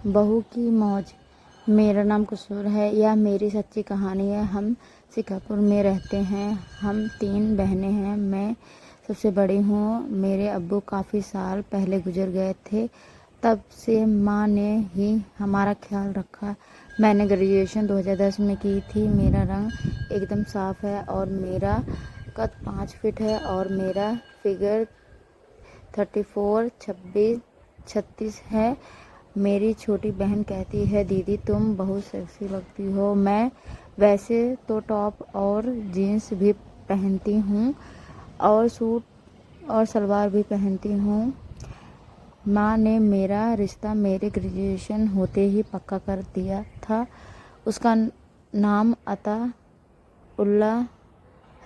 बहू की मौज। मेरा नाम कसूर है। यह मेरी सच्ची कहानी है। हम शिकापुर में रहते हैं। हम 3 बहनें हैं। मैं सबसे बड़ी हूँ। मेरे अब्बू काफ़ी साल पहले गुजर गए थे। तब से माँ ने ही हमारा ख्याल रखा। मैंने ग्रेजुएशन 2010 में की थी। मेरा रंग एकदम साफ है और मेरा कद 5 फीट है और मेरा फिगर 34, 26, 36 है। मेरी छोटी बहन कहती है, दीदी तुम बहुत सेक्सी लगती हो। मैं वैसे तो टॉप और जीन्स भी पहनती हूँ और सूट और सलवार भी पहनती हूँ। माँ ने मेरा रिश्ता मेरे ग्रेजुएशन होते ही पक्का कर दिया था। उसका नाम अता उल्ला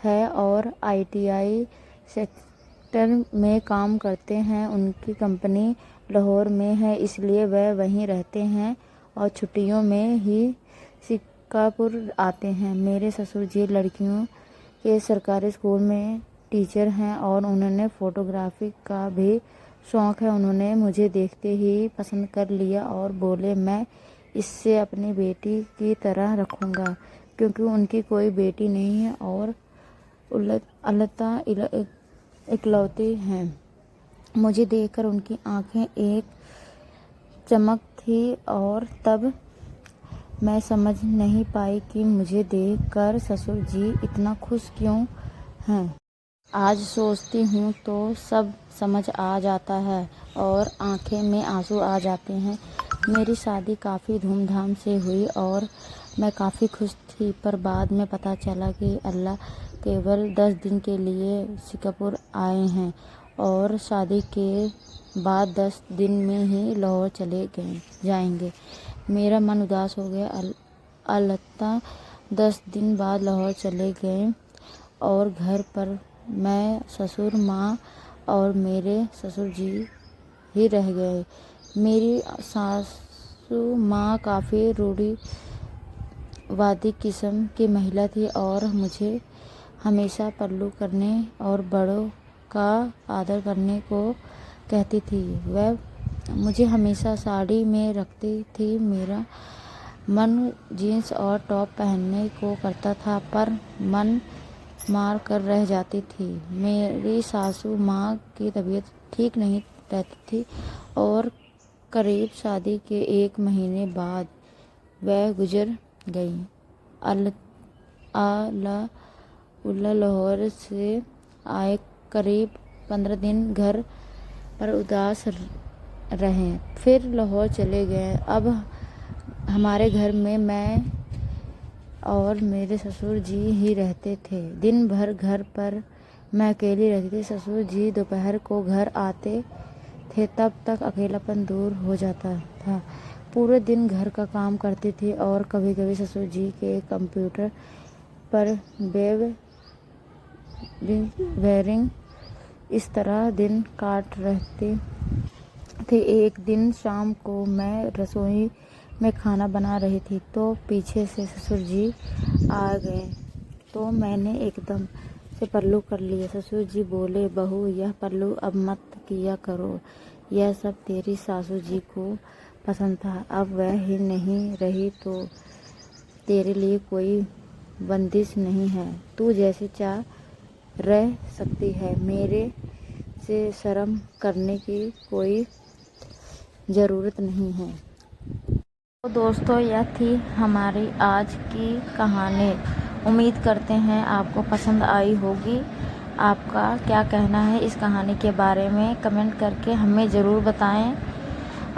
है और ITI सेक्टर में काम करते हैं। उनकी कंपनी लाहौर में है, इसलिए वह वहीं रहते हैं और छुट्टियों में ही शिकापुर आते हैं। मेरे ससुर जी लड़कियों के सरकारी स्कूल में टीचर हैं और उन्होंने फोटोग्राफी का भी शौक़ है। उन्होंने मुझे देखते ही पसंद कर लिया और बोले मैं इससे अपनी बेटी की तरह रखूँगा, क्योंकि उनकी कोई बेटी नहीं है और अलता इकलौती हैं। मुझे देखकर उनकी आंखें एक चमक थी और तब मैं समझ नहीं पाई कि मुझे देखकर ससुर जी इतना खुश क्यों हैं। आज सोचती हूँ तो सब समझ आ जाता है और आंखें में आंसू आ जाते हैं। मेरी शादी काफ़ी धूमधाम से हुई और मैं काफ़ी खुश थी, पर बाद में पता चला कि अल्लाह केवल 10 दिन के लिए शिकापुर आए हैं और शादी के बाद 10 दिन में ही लाहौर चले जाएंगे। मेरा मन उदास हो गया। अलता 10 दिन बाद लाहौर चले गए और घर पर मैं, ससुर, माँ और मेरे ससुर जी ही रह गए। मेरी सासू माँ काफ़ी रूढ़िवादी किस्म की महिला थी और मुझे हमेशा पल्लू करने और बड़ों का आदर करने को कहती थी। वह मुझे हमेशा साड़ी में रखती थी। मेरा मन जीन्स और टॉप पहनने को करता था, पर मन मार कर रह जाती थी। मेरी सासू माँ की तबीयत ठीक नहीं रहती थी और करीब शादी के 1 महीने बाद वह गुजर गई। उल्ला लाहौर से आए करीब 15 दिन घर पर उदास रहे, फिर लाहौर चले गए। अब हमारे घर में मैं और मेरे ससुर जी ही रहते थे। दिन भर घर पर मैं अकेली रहती थी। ससुर जी दोपहर को घर आते थे, तब तक अकेलापन दूर हो जाता था। पूरे दिन घर का काम करती थी और कभी कभी ससुर जी के कंप्यूटर पर वेब वेयरिंग इस तरह दिन काट रहती थी। एक दिन शाम को मैं रसोई में खाना बना रही थी तो पीछे से ससुर जी आ गए, तो मैंने एकदम से पल्लू कर लिया। ससुर जी बोले, बहू यह पल्लू अब मत किया करो, यह सब तेरी सासू जी को पसंद था। अब वह ही नहीं रही तो तेरे लिए कोई बंदिश नहीं है, तू जैसे चाह रह सकती है। मेरे से शर्म करने की कोई ज़रूरत नहीं है। तो दोस्तों, यह थी हमारी आज की कहानी। उम्मीद करते हैं आपको पसंद आई होगी। आपका क्या कहना है इस कहानी के बारे में कमेंट करके हमें ज़रूर बताएं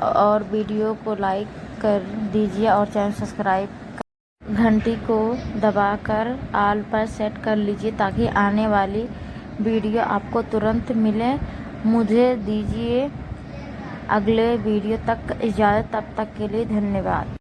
और वीडियो को लाइक कर दीजिए और चैनल सब्सक्राइब घंटी को दबाकर ऑल पर सेट कर लीजिए ताकि आने वाली वीडियो आपको तुरंत मिले। मुझे दीजिए अगले वीडियो तक इजाज़त, तब तक के लिए धन्यवाद।